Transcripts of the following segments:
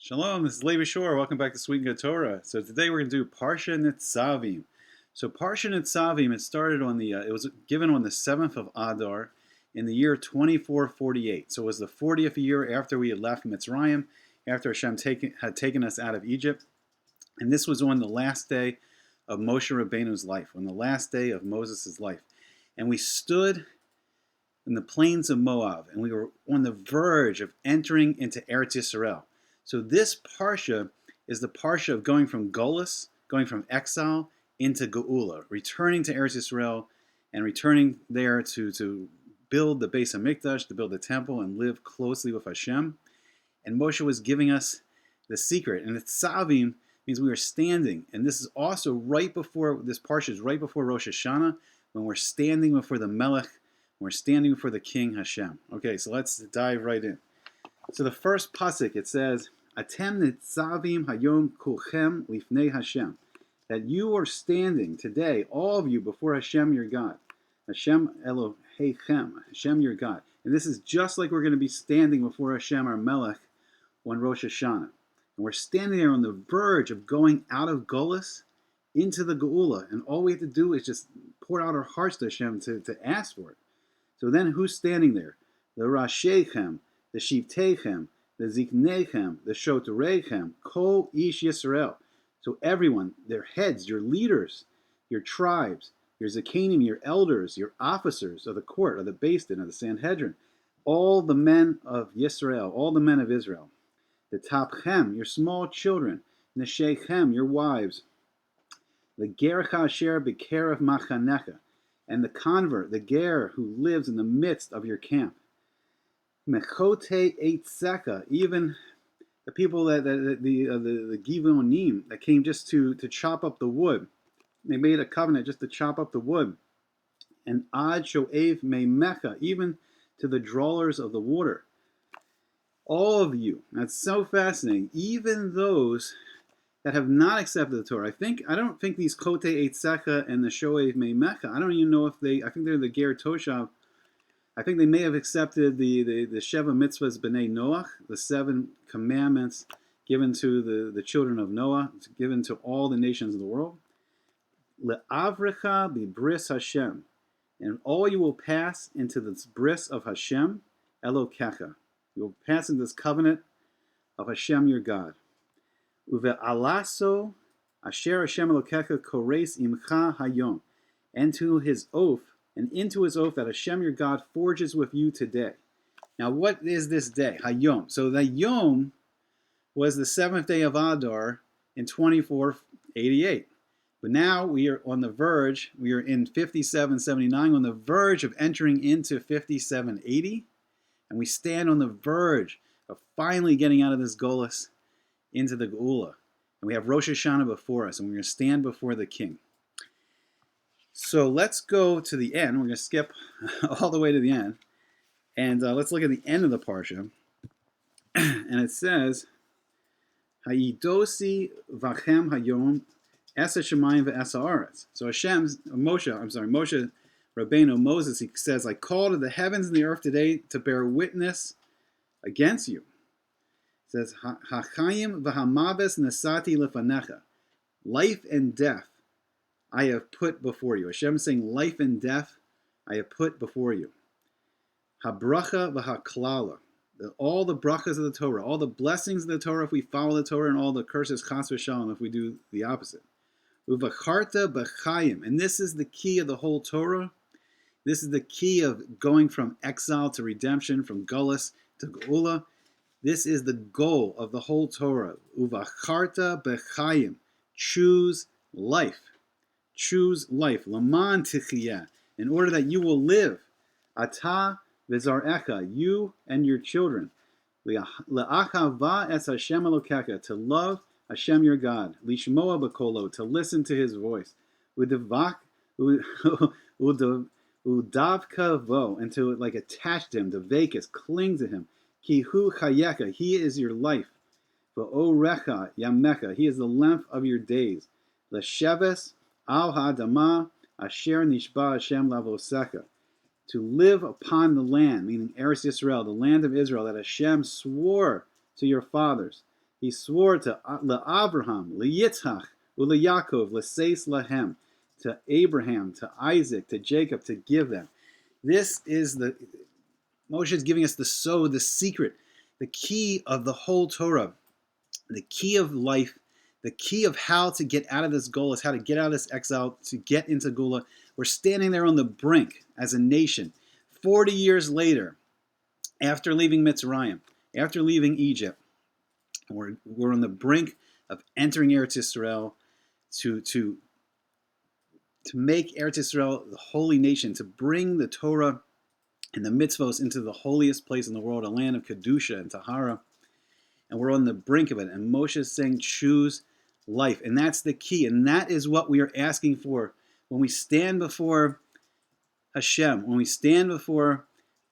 Shalom, this is Levi Shore. Welcome back to Sweet and Good Torah. So today we're going to do Parsha Nitzavim. So Parsha Nitzavim, it started on it was given on the 7th of Adar in the year 2448. So it was the 40th year after we had left Mitzrayim, after Hashem had taken us out of Egypt. And this was on the last day of Moshe Rabbeinu's life, on the last day of Moses' life. And we stood in the plains of Moab, and we were on the verge of entering into Eretz Yisrael. So this Parsha is the Parsha of going from Geulah, going from exile into Geulah, returning to Eretz Yisrael and returning there to build the Beit Hamikdash, to build the temple and live closely with Hashem. And Moshe was giving us the secret. And Nitzavim means we are standing. And this is also this Parsha is right before Rosh HaShanah, when we're standing before the Melech, we're standing before the King Hashem. Okay, so let's dive right in. So the first pasuk, it says, Atem nitzavim hayom kulchem lifnei Hashem. That you are standing today, all of you, before Hashem your God. Hashem Elohechem, Hashem your God. And this is just like we're going to be standing before Hashem our Melech on Rosh HaShanah. And we're standing there on the verge of going out of Geulah into the Geulah. And all we have to do is just pour out our hearts to Hashem to ask for it. So then who's standing there? The Rashechem, the Shivtechem, the Ziknechem, the Shotorechem, Kol Ish Yisrael. So everyone, their heads, your leaders, your tribes, your Zakanim, your elders, your officers of the court, of the Beis Din, of the Sanhedrin, all the men of Yisrael, all the men of Israel. The Tapchem, your small children, Neshechem, your wives, the Gercha Asher B'Kerev Machanecha, and the convert, the Ger, who lives in the midst of your camp. Mechote Eitzeka, even the people the Givonim that came just to chop up the wood. They made a covenant just to chop up the wood. And Ad Shoev Meimecha, even to the drawers of the water. All of you, that's so fascinating, even those that have not accepted the Torah. I don't think these Kote Eitzeka and the Shoev Meimecha, I don't even know if I think they're the Ger Toshav. I think they may have accepted the Sheva Mitzvahs B'nai Noach, the 7 commandments given to the children of Noah, given to all the nations of the world. Le'avrecha b'bris Hashem, and all you will pass into this bris of Hashem, Elokecha. You will pass into this covenant of Hashem your God. Uve'alaso asher Hashem Elokecha kores imcha hayom, and to his oath, and into his oath that Hashem your God forges with you today. Now what is this day? Hayom. So the Yom was the 7th day of Adar in 2488. But now we are on the verge, we are in 5779, on the verge of entering into 5780. And we stand on the verge of finally getting out of this Geulah into the Geulah. And we have Rosh HaShanah before us, and we're going to stand before the King. So let's go to the end. We're going to skip all the way to the end. And let's look at the end of the Parsha. And it says, Hayidosi vachem hayom esa shemayim ve'esa aretz. So Moshe Rabbeinu, Moses, he says, I call to the heavens and the earth today to bear witness against you. It says, Hachayim v'hamabes nesati lefanecha. Life and death I have put before you. Hashem is saying, life and death I have put before you. Habracha v'haklala. All the brachas of the Torah, all the blessings of the Torah if we follow the Torah, and all the curses, chas v'shalom, if we do the opposite. Uvacharta b'chayim. And this is the key of the whole Torah. This is the key of going from exile to redemption, from Geulah to Geulah. This is the goal of the whole Torah. Uvacharta b'chayim. Choose life. Choose life, laman tichiyah, in order that you will live. Ata v'zarecha, you and your children. Le'achava es Hashem Elokecha, to love Hashem your God. Lishmoa b'kolo, to listen to His voice. Udavka vo, and to attach to Him, to vakus, cling to Him. Ki hu chayeka, He is your life. V'orecha yamecha, He is the length of your days. Lesheves Al Hadama Asher Nishba Hashem Lavosecha, to live upon the land, meaning Eretz Yisrael, the land of Israel that Hashem swore to your fathers, He swore to Abraham, Yitzchak, Yaakov, Leseis Lahem, to Abraham, to Isaac, to Jacob, to give them. This is Moshe is giving us the secret, the key of the whole Torah, the key of life, the key of how to get out of this Geulah, how to get out of this exile, to get into Geulah. We're standing there on the brink as a nation, 40 years later, after leaving Mitzrayim, after leaving Egypt. We're on the brink of entering Eretz Yisrael to make Eretz Yisrael the holy nation, to bring the Torah and the mitzvos into the holiest place in the world, a land of Kedusha and Tahara. And we're on the brink of it. And Moshe is saying, choose life. And that's the key. And that is what we are asking for when we stand before Hashem, when we stand before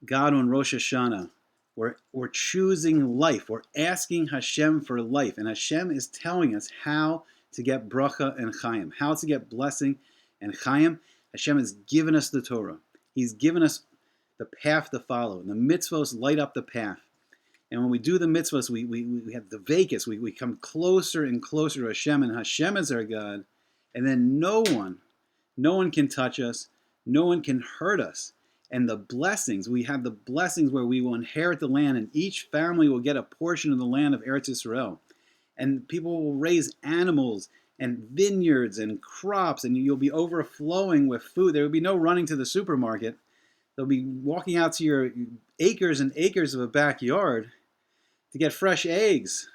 God on Rosh HaShanah. We're choosing life. We're asking Hashem for life. And Hashem is telling us how to get bracha and chayim, how to get blessing and chayim. Hashem has given us the Torah. He's given us the path to follow. And the mitzvos light up the path. And when we do the mitzvahs, we have the vekas. We come closer and closer to Hashem, and Hashem is our God. And then no one can touch us. No one can hurt us. And the blessings, we have the blessings where we will inherit the land, and each family will get a portion of the land of Eretz Yisrael. And people will raise animals and vineyards and crops, and you'll be overflowing with food. There will be no running to the supermarket. They'll be walking out to your acres and acres of a backyard to get fresh eggs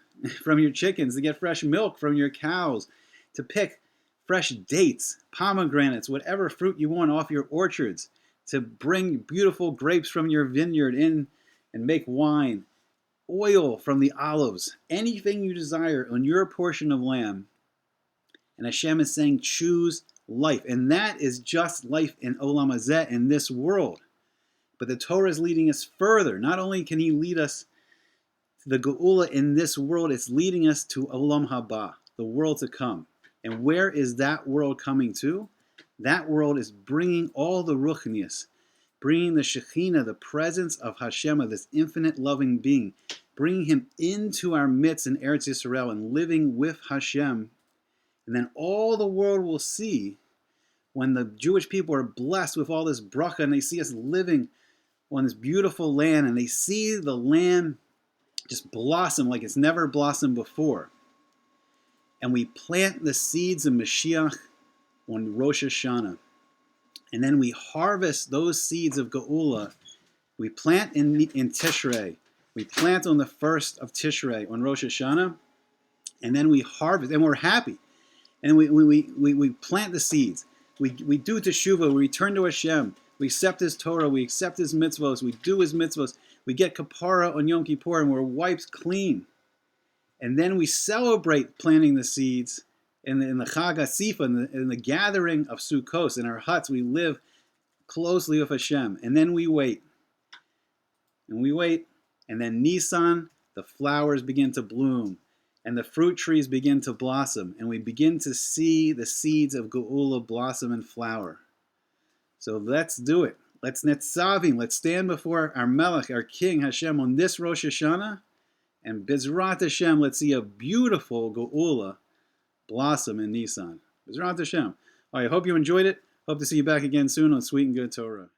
from your chickens, to get fresh milk from your cows, to pick fresh dates, pomegranates, whatever fruit you want off your orchards, to bring beautiful grapes from your vineyard in and make wine, oil from the olives, anything you desire on your portion of land. And Hashem is saying, choose life. And that is just life in Olam Hazeh, in this world. But the Torah is leading us further. Not only can He lead us to the Geulah in this world, it's leading us to Olam Haba, the world to come. And where is that world coming to? That world is bringing all the ruchnius, bringing the Shekhinah, the presence of Hashem, of this infinite loving being, bringing Him into our midst in Eretz Yisrael and living with Hashem. And then all the world will see, when the Jewish people are blessed with all this bracha and they see us living on this beautiful land, and they see the land just blossom like it's never blossomed before. And we plant the seeds of Mashiach on Rosh HaShanah. And then we harvest those seeds of Geulah. We plant in Tishrei. We plant on the 1st of Tishrei, on Rosh HaShanah. And then we harvest, and we're happy. And we plant the seeds. We do teshuvah, we return to Hashem. We accept His Torah, we accept His mitzvos, we do His mitzvos. We get kapara on Yom Kippur, and we're wiped clean. And then we celebrate planting the seeds in the Chag HaSifa, in the gathering of Sukkos. In our huts, we live closely with Hashem. And then we wait. And we wait. And then Nisan, the flowers begin to bloom. And the fruit trees begin to blossom. And we begin to see the seeds of Geulah blossom and flower. So let's do it. Let's Nitzavim. Let's stand before our Melech, our King Hashem, on this Rosh HaShanah. And Bezrat Hashem, let's see a beautiful Geulah blossom in Nisan. Bezrat Hashem. All right, I hope you enjoyed it. Hope to see you back again soon on Sweet and Good Torah.